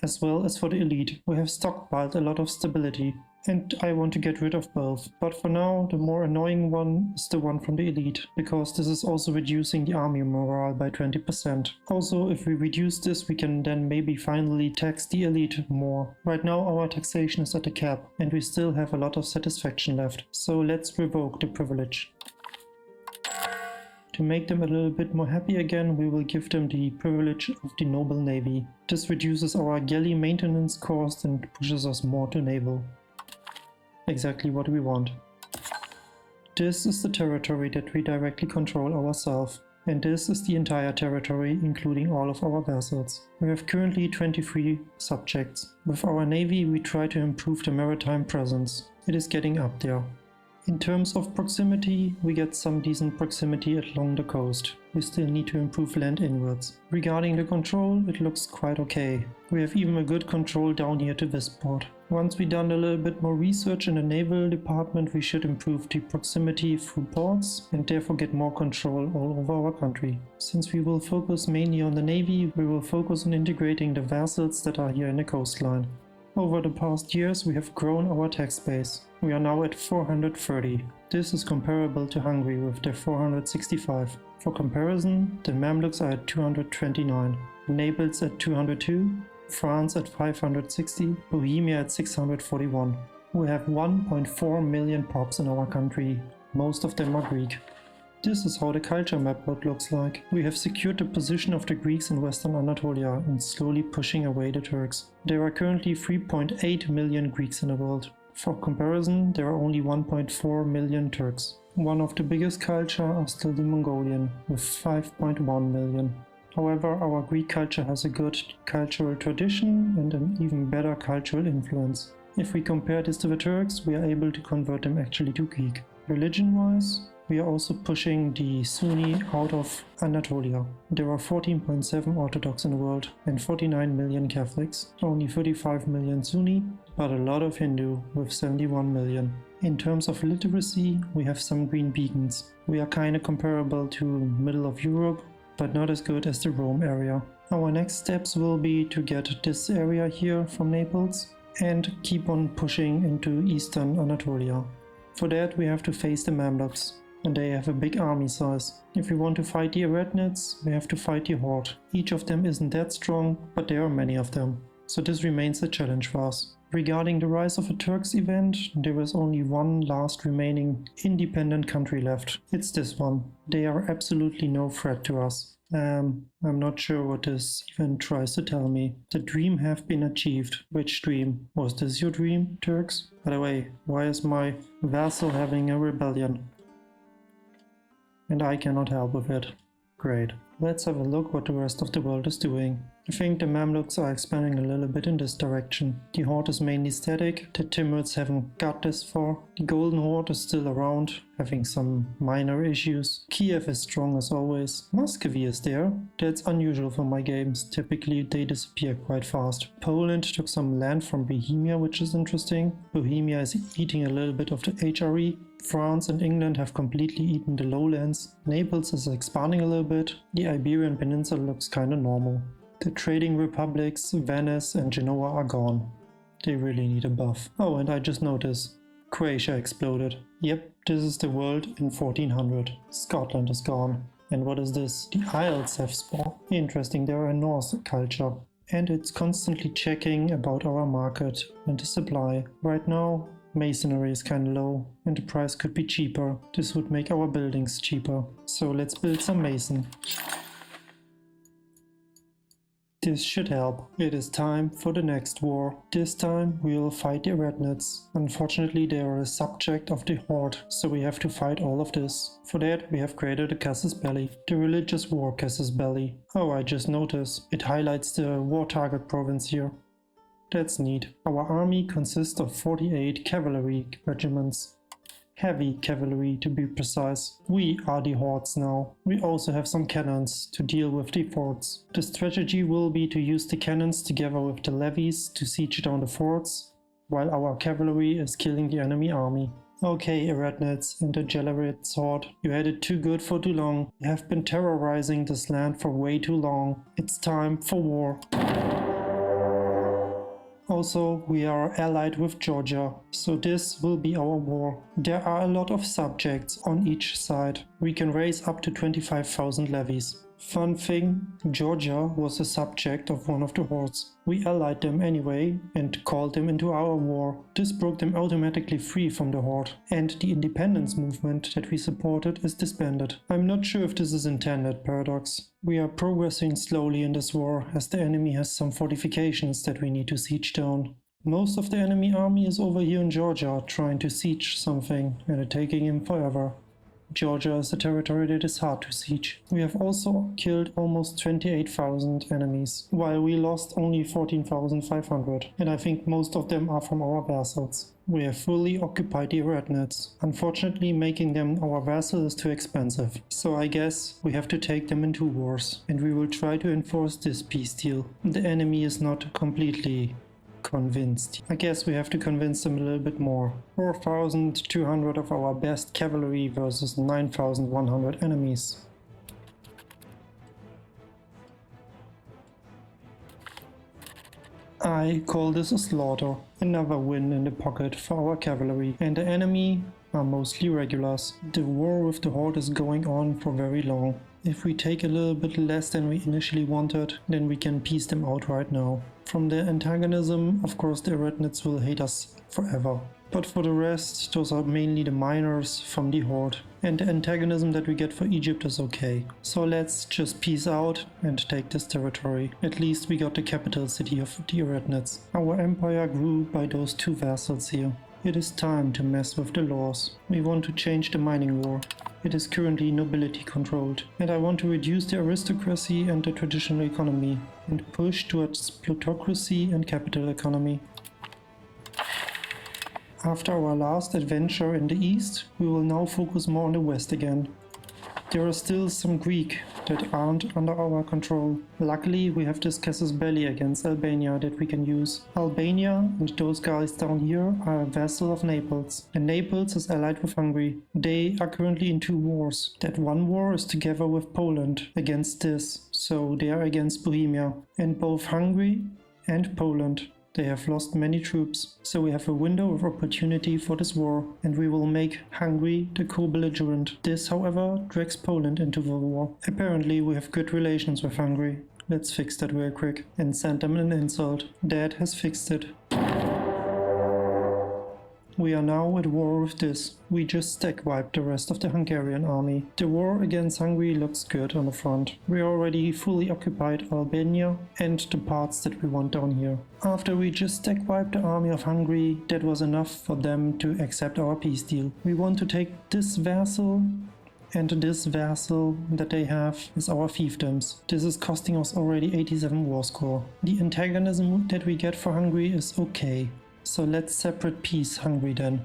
S1: as well as for the elite. We have stockpiled a lot of stability, and I want to get rid of both. But for now, the more annoying one is the one from the elite, because this is also reducing the army morale by 20%. Also, if we reduce this, we can then maybe finally tax the elite more. Right now our taxation is at a cap, and we still have a lot of satisfaction left, so let's revoke the privilege. To make them a little bit more happy again, we will give them the privilege of the noble navy. This reduces our galley maintenance cost and pushes us more to naval. Exactly what we want. This is the territory that we directly control ourselves. And this is the entire territory, including all of our vessels. We have currently 23 subjects. With our navy, we try to improve the maritime presence. It is getting up there. In terms of proximity, we get some decent proximity along the coast. We still need to improve land inwards. Regarding the control, it looks quite okay. We have even a good control down here to this port. Once we've done a little bit more research in the naval department, we should improve the proximity through ports and therefore get more control all over our country. Since we will focus mainly on the navy, we will focus on integrating the vessels that are here in the coastline. Over the past years, we have grown our tax base. We are now at 430. This is comparable to Hungary with their 465. For comparison, the Mamluks are at 229, Naples at 202, France at 560, Bohemia at 641. We have 1.4 million pops in our country. Most of them are Greek. This is how the culture map looks like. We have secured the position of the Greeks in Western Anatolia and slowly pushing away the Turks. There are currently 3.8 million Greeks in the world. For comparison, there are only 1.4 million Turks. One of the biggest culture are still the Mongolian, with 5.1 million. However, our Greek culture has a good cultural tradition and an even better cultural influence. If we compare this to the Turks, we are able to convert them actually to Greek. Religion-wise, we are also pushing the Sunni out of Anatolia. There are 14.7 Orthodox in the world and 49 million Catholics. Only 35 million Sunni, but a lot of Hindu with 71 million. In terms of literacy, we have some green beacons. We are kinda comparable to middle of Europe, but not as good as the Rome area. Our next steps will be to get this area here from Naples and keep on pushing into eastern Anatolia. For that we have to face the Mamluks, and they have a big army size. If we want to fight the Eretnids, we have to fight the Hord. Each of them isn't that strong, but there are many of them. So this remains a challenge for us. Regarding the Rise of the Turks event, there is only one last remaining independent country left. It's this one. They are absolutely no threat to us. I'm not sure what this event tries to tell me. The dream have been achieved. Which dream? Was this your dream, Turks? By the way, why is my vassal having a rebellion? And I cannot help with it. Great. Let's have a look what the rest of the world is doing. I think the Mamluks are expanding a little bit in this direction. The Horde is mainly static, the Timurids haven't got this far. The Golden Horde is still around, having some minor issues. Kiev is strong as always. Muscovy is there. That's unusual for my games, typically they disappear quite fast. Poland took some land from Bohemia, which is interesting. Bohemia is eating a little bit of the HRE. France and England have completely eaten the lowlands. Naples is expanding a little bit. The Iberian Peninsula looks kinda normal. The trading republics, Venice and Genoa are gone. They really need a buff. Oh, and I just noticed, Croatia exploded. Yep, this is the world in 1400. Scotland is gone. And what is this? The Isles have spawned. Interesting, they're a Norse culture. And it's constantly checking about our market and the supply. Right now, masonry is kinda low and the price could be cheaper. This would make our buildings cheaper. So let's build some mason. This should help. It is time for the next war. This time we will fight the Eretnids. Unfortunately they are a subject of the Horde, so we have to fight all of this. For that we have created a casus belli. The religious war casus belli. Oh, I just noticed. It highlights the war target province here. That's neat. Our army consists of 48 cavalry regiments. Heavy cavalry to be precise. We are the Hordes now. We also have some cannons to deal with the forts. The strategy will be to use the cannons together with the levies to siege down the forts, while our cavalry is killing the enemy army. Okay, Eretnids and the Gelarids Horde, you had it too good for too long. You have been terrorizing this land for way too long. It's time for war. Also, we are allied with Georgia, so this will be our war. There are a lot of subjects on each side. We can raise up to 25,000 levies. Fun thing, Georgia was a subject of one of the hordes. We allied them anyway and called them into our war. This broke them automatically free from the horde, and the independence movement that we supported is disbanded. I'm not sure if this is intended, Paradox. We are progressing slowly in this war as the enemy has some fortifications that we need to siege down. Most of the enemy army is over here in Georgia trying to siege something and it's taking him forever. Georgia is a territory that is hard to siege. We have also killed almost 28,000 enemies, while we lost only 14,500, and I think most of them are from our vassals. We have fully occupied the Eretnets. Unfortunately, making them our vassal is too expensive, so I guess we have to take them into wars, and we will try to enforce this peace deal. The enemy is not completely convinced. I guess we have to convince them a little bit more. 4,200 of our best cavalry versus 9,100 enemies. I call this a slaughter. Another win in the pocket for our cavalry. And the enemy are mostly regulars. The war with the Horde is going on for very long. If we take a little bit less than we initially wanted, then we can piece them out right now. From their antagonism, of course the Eretnets will hate us forever. But for the rest, those are mainly the miners from the Horde. And the antagonism that we get for Egypt is okay. So let's just peace out and take this territory. At least we got the capital city of the Eretnets. Our empire grew by those two vassals here. It is time to mess with the laws. We want to change the mining war. It is currently nobility controlled, and I want to reduce the aristocracy and the traditional economy, and push towards plutocracy and capital economy. After our last adventure in the east, we will now focus more on the west again. There are still some Greek that aren't under our control. Luckily, we have this casus belli against Albania that we can use. Albania and those guys down here are a vassal of Naples, and Naples is allied with Hungary. They are currently in two wars. That one war is together with Poland against this, so they are against Bohemia. And both Hungary and Poland, they have lost many troops, so we have a window of opportunity for this war, and we will make Hungary the co-belligerent. This, however, drags Poland into the war. Apparently we have good relations with Hungary. Let's fix that real quick and send them an insult. Dad has fixed it. We are now at war with this. We just stack wiped the rest of the Hungarian army. The war against Hungary looks good on the front. We already fully occupied Albania and the parts that we want down here. After we just stack wiped the army of Hungary, that was enough for them to accept our peace deal. We want to take this vassal, and this vassal that they have is our fiefdoms. This is costing us already 87 war score. The antagonism that we get for Hungary is okay. So let's separate peace Hungary then.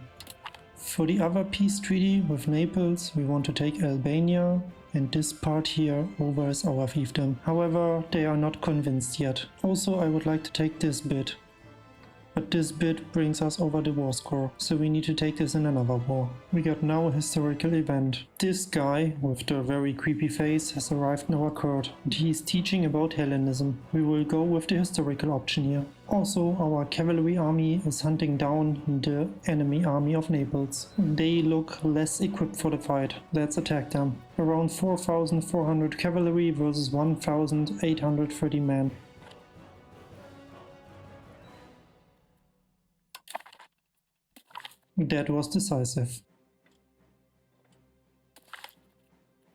S1: For the other peace treaty with Naples, we want to take Albania and this part here over as our fiefdom. However, they are not convinced yet. Also, I would like to take this bit. But this bit brings us over the war score, so we need to take this in another war. We got now a historical event. This guy, with the very creepy face, has arrived in our court, and he is teaching about Hellenism. We will go with the historical option here. Also, our cavalry army is hunting down the enemy army of Naples. They look less equipped for the fight. Let's attack them. Around 4,400 cavalry versus 1,830 men. That was decisive.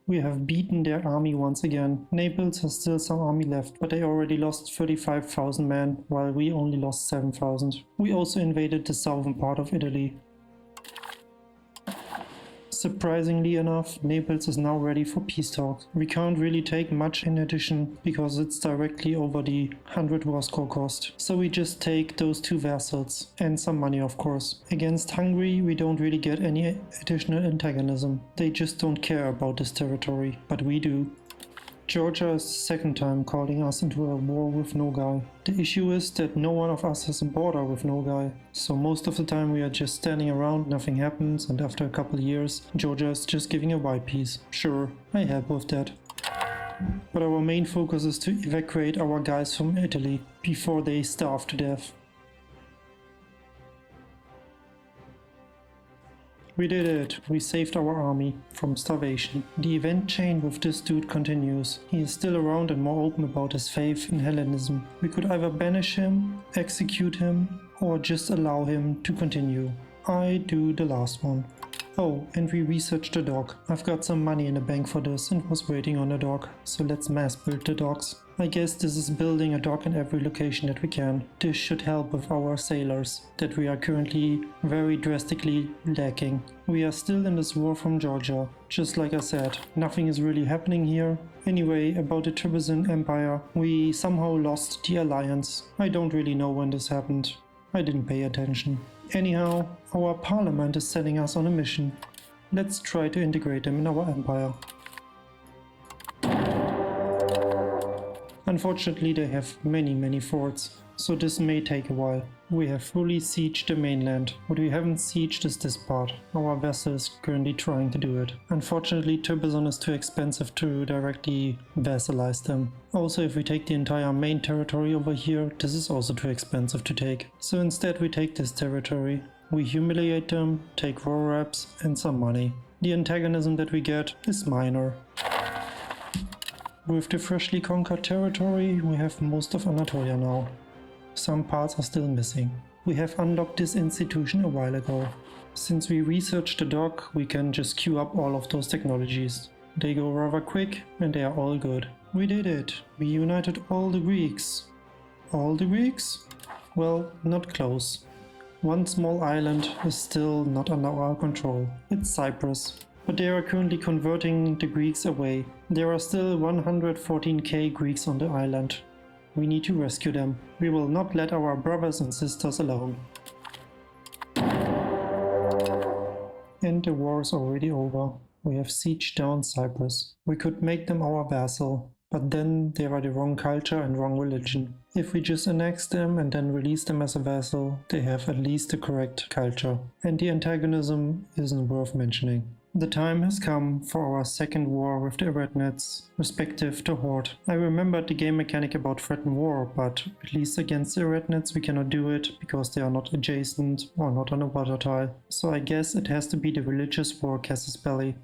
S1: We have beaten their army once again. Naples has still some army left, but they already lost 35,000 men, while we only lost 7,000. We also invaded the southern part of Italy. Surprisingly enough, Naples is now ready for peace talks. We can't really take much in addition, because it's directly over the 100 war score cost. So we just take those two vassals, and some money of course. Against Hungary we don't really get any additional antagonism. They just don't care about this territory, but we do. Georgia is the second time calling us into a war with Nogai. The issue is that no one of us has a border with Nogai, so most of the time we are just standing around, nothing happens, and after a couple years Georgia is just giving a white peace. Sure, I help with that. But our main focus is to evacuate our guys from Italy before they starve to death. We did it! We saved our army from starvation. The event chain with this dude continues. He is still around and more open about his faith in Hellenism. We could either banish him, execute him, or just allow him to continue. I do the last one. Oh, and we researched the dock. I've got some money in the bank for this and was waiting on a dock, so let's mass build the docks. I guess this is building a dock in every location that we can. This should help with our sailors, that we are currently very drastically lacking. We are still in this war from Georgia. Just like I said, nothing is really happening here. Anyway, about the Trebizond Empire, we somehow lost the alliance. I don't really know when this happened. I didn't pay attention. Anyhow, our parliament is sending us on a mission. Let's try to integrate them in our empire. Unfortunately, they have many forts, so this may take a while. We have fully sieged the mainland. What we haven't sieged is this part. Our vessel is currently trying to do it. Unfortunately, Trebizond is too expensive to directly vassalize them. Also, if we take the entire main territory over here, this is also too expensive to take. So instead we take this territory. We humiliate them, take war reps and some money. The antagonism that we get is minor. With the freshly conquered territory, we have most of Anatolia now. Some parts are still missing. We have unlocked this institution a while ago. Since we researched the dock, we can just queue up all of those technologies. They go rather quick and they are all good. We did it! We united all the Greeks. All the Greeks? Well, not close. One small island is still not under our control. It's Cyprus. But they are currently converting the Greeks away. There are still 114k Greeks on the island. We need to rescue them. We will not let our brothers and sisters alone. And the war is already over. We have sieged down Cyprus. We could make them our vassal, but then they are the wrong culture and wrong religion. If we just annex them and then release them as a vassal, they have at least the correct culture. And the antagonism isn't worth mentioning. The time has come for our second war with the Eretnids, respective to Hord. I remembered the game mechanic about threat and war, but at least against the Eretnids we cannot do it because they are not adjacent or not on a water tile. So I guess it has to be the religious war Casus Belli.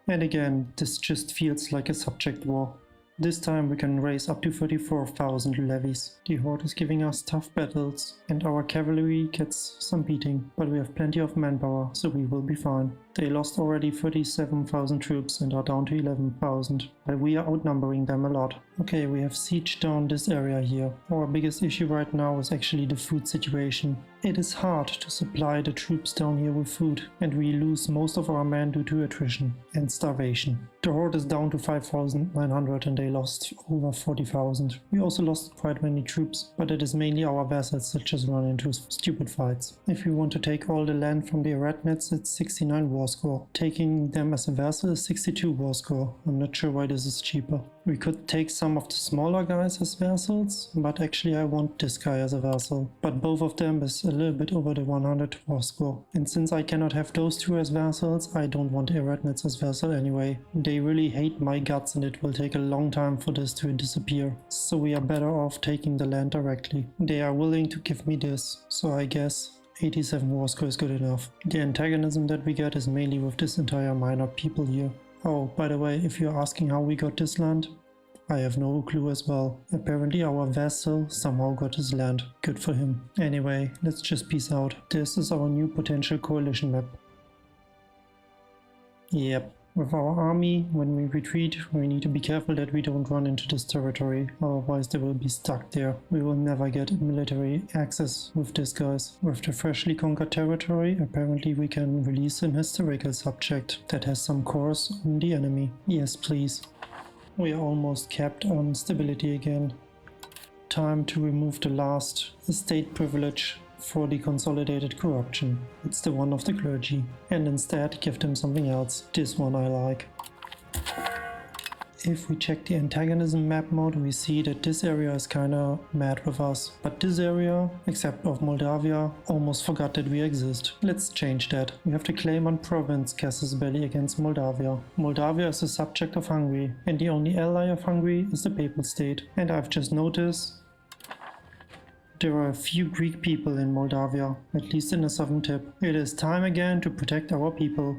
S1: And again, this just feels like a subject war. This time we can raise up to 34,000 levies. The Horde is giving us tough battles and our cavalry gets some beating, but we have plenty of manpower, so we will be fine. They lost already 37,000 troops and are down to 11,000, but we are outnumbering them a lot. Okay, we have sieged down this area here. Our biggest issue right now is actually the food situation. It is hard to supply the troops down here with food, and we lose most of our men due to attrition and starvation. The Horde is down to 5,900 and they lost over 40,000. We also lost quite many troops, but it is mainly our vassals that just run into stupid fights. If we want to take all the land from the Eretnids, it's 69 war score. Taking them as a vassal is 62 war score. I'm not sure why this is cheaper. We could take some of the smaller guys as vassals, but actually I want this guy as a vassal. But both of them is a little bit over the 100 war score. And since I cannot have those two as vassals, I don't want the Eretnids as vassal anyway. They really hate my guts and it will take a long time for this to disappear. So we are better off taking the land directly. They are willing to give me this, so I guess 87 war score is good enough. The antagonism that we get is mainly with this entire minor people here. Oh, by the way, if you're asking how we got this land, I have no clue as well. Apparently our vassal somehow got his land. Good for him. Anyway, let's just peace out. This is our new potential coalition map. Yep. With our army, when we retreat, we need to be careful that we don't run into this territory, otherwise they will be stuck there. We will never get military access with these guys. With the freshly conquered territory, apparently we can release an historical subject that has some cores on the enemy. Yes, please. We are almost capped on stability again. Time to remove the last estate privilege for the consolidated corruption. It's the one of the clergy. And instead give them something else. This one I like. If we check the antagonism map mode, we see that this area is kinda mad with us. But this area, except of Moldavia, almost forgot that we exist. Let's change that. We have to claim on province Casus Belli against Moldavia. Moldavia is a subject of Hungary, and the only ally of Hungary is the Papal State. And I've just noticed There are a few Greek people in Moldavia, at least in the southern tip. It is time again to protect our people.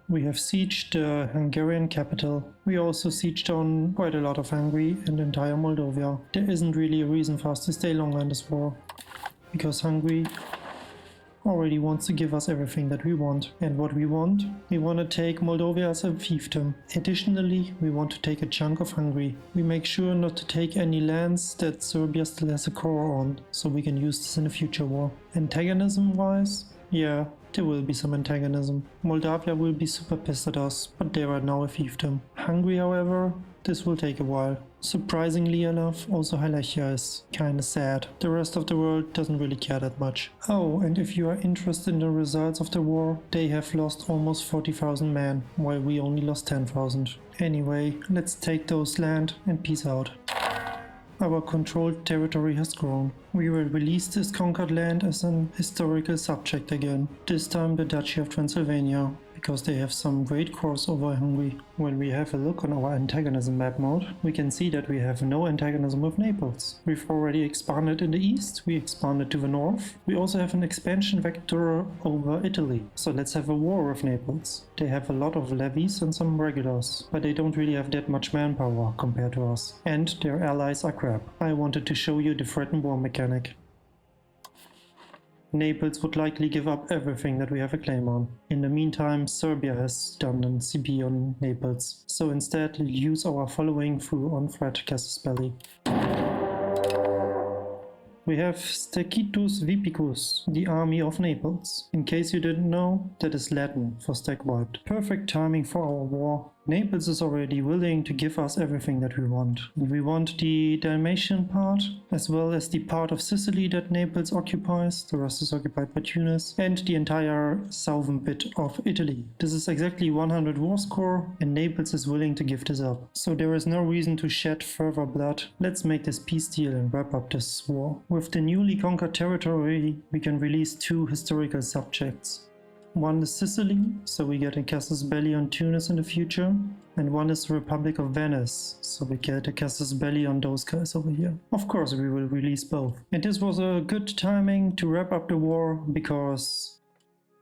S1: We have sieged the Hungarian capital. We also sieged on quite a lot of Hungary and entire Moldavia. There isn't really a reason for us to stay longer in this war, because Hungary already wants to give us everything that we want. And what we want to take Moldavia as a fiefdom. Additionally, we want to take a chunk of Hungary. We make sure not to take any lands that Serbia still has a core on, so we can use this in a future war. Antagonism-wise, yeah, there will be some antagonism. Moldavia will be super pissed at us, but they are now a fiefdom. Hungary, however, this will take a while. Surprisingly enough, also Halachia is kinda sad. The rest of the world doesn't really care that much. Oh, and if you are interested in the results of the war, they have lost almost 40,000 men, while we only lost 10,000. Anyway, let's take those land and peace out. Our controlled territory has grown. We will release this conquered land as an historical subject again, this time the Duchy of Transylvania, because they have some great cores over Hungary. When we have a look on our antagonism map mode, we can see that we have no antagonism with Naples. We've already expanded in the east, we expanded to the north. We also have an expansion vector over Italy, so let's have a war with Naples. They have a lot of levies and some regulars, but they don't really have that much manpower compared to us. And their allies are crap. I wanted to show you the threat and war mechanic. Naples would likely give up everything that we have a claim on. In the meantime, Serbia has done an CB on Naples, so instead we'll use our following through on threat Casus Belli. We have Stecitus Vipicus, the army of Naples. In case you didn't know, that is Latin for stack wiped. Perfect timing for our war. Naples is already willing to give us everything that we want. We want the Dalmatian part, as well as the part of Sicily that Naples occupies, the rest is occupied by Tunis, and the entire southern bit of Italy. This is exactly 100 war score, and Naples is willing to give this up. So there is no reason to shed further blood. Let's make this peace deal and wrap up this war. With the newly conquered territory, we can release 2 historical subjects. One is Sicily, so we get a Casus Belli on Tunis in the future, and one is the Republic of Venice, so we get a Casus Belli on those guys over here. Of course we will release both. And this was a good timing to wrap up the war, because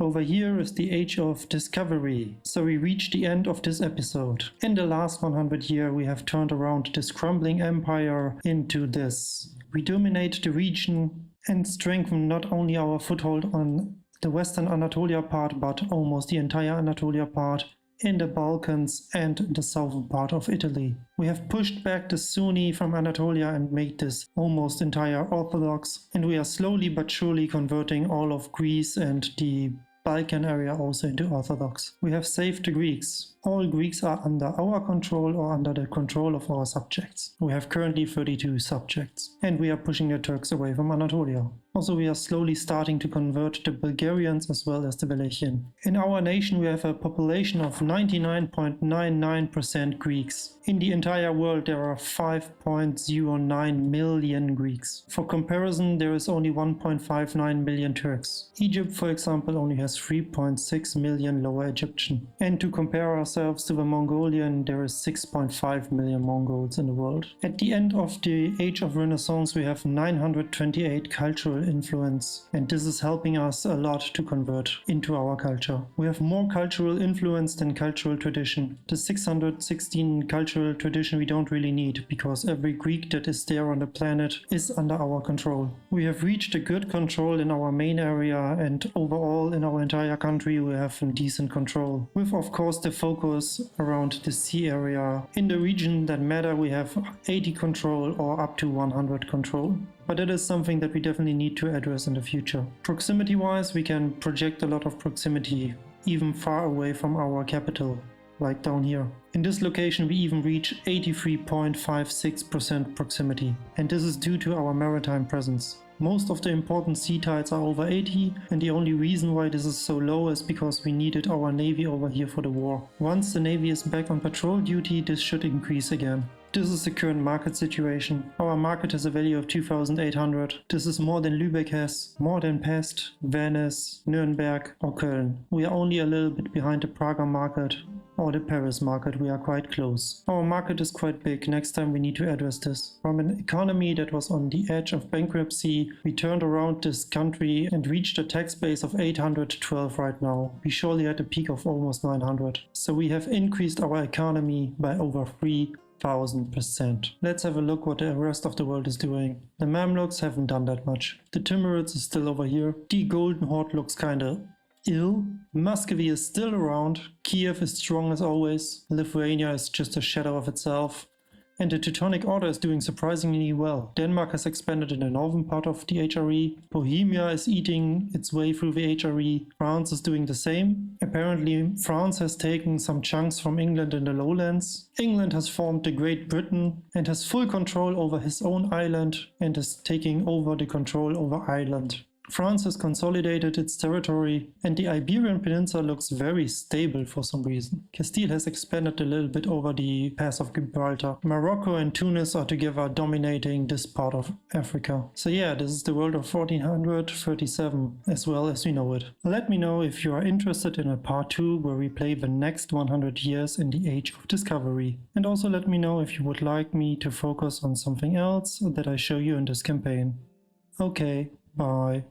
S1: over here is the age of discovery, so we reach the end of this episode. In the last 100 years we have turned around this crumbling empire into this. We dominate the region and strengthen not only our foothold on the western Anatolia part, but almost the entire Anatolia part, in the Balkans and the southern part of Italy. We have pushed back the Sunni from Anatolia and made this almost entire Orthodox, and we are slowly but surely converting all of Greece and the Balkan area also into Orthodox. We have saved the Greeks. All Greeks are under our control or under the control of our subjects. We have currently 32 subjects, and we are pushing the Turks away from Anatolia. Also, we are slowly starting to convert the Bulgarians as well as the Wallachian. In our nation we have a population of 99.99% Greeks. In the entire world there are 5.09 million Greeks. For comparison, there is only 1.59 million Turks. Egypt, for example, only has 3.6 million Lower Egyptian. And to compare ourselves to the Mongolian, there is 6.5 million Mongols in the world. At the end of the Age of Renaissance we have 928 cultural influence, and this is helping us a lot to convert into our culture. We have more cultural influence than cultural tradition. The 616 cultural tradition we don't really need, because every Greek that is there on the planet is under our control. We have reached a good control in our main area, and overall in our entire country we have a decent control, with of course the focus around the sea area. In the region that matter we have 80 control or up to 100 control. But it is something that we definitely need to address in the future. Proximity wise, we can project a lot of proximity, even far away from our capital, like down here. In this location we even reach 83.56% proximity, and this is due to our maritime presence. Most of the important sea tides are over 80, and the only reason why this is so low is because we needed our navy over here for the war. Once the navy is back on patrol duty, this should increase again. This is the current market situation. Our market has a value of 2,800. This is more than Lübeck has, more than Pest, Venice, Nuremberg or Köln. We are only a little bit behind the Praga market, or the Paris market. We are quite close. Our market is quite big. Next time we need to address this. From an economy that was on the edge of bankruptcy, we turned around this country and reached a tax base of 812 right now. We surely had a peak of almost 900. So we have increased our economy by over 3,000%. Let's have a look what the rest of the world is doing. The Mamluks haven't done that much. The Timurids is still over here. The Golden Horde looks kinda ill. Muscovy is still around. Kiev is strong as always. Lithuania is just a shadow of itself. And the Teutonic Order is doing surprisingly well. Denmark has expanded in the northern part of the HRE. Bohemia is eating its way through the HRE. France is doing the same. Apparently France has taken some chunks from England in the lowlands. England has formed the Great Britain and has full control over his own island and is taking over the control over Ireland. France has consolidated its territory and the Iberian Peninsula looks very stable for some reason. Castile has expanded a little bit over the Pass of Gibraltar. Morocco and Tunis are together dominating this part of Africa. So yeah, this is the world of 1437 as well as we know it. Let me know if you are interested in a part 2 where we play the next 100 years in the Age of Discovery. And also let me know if you would like me to focus on something else that I show you in this campaign. Okay, bye.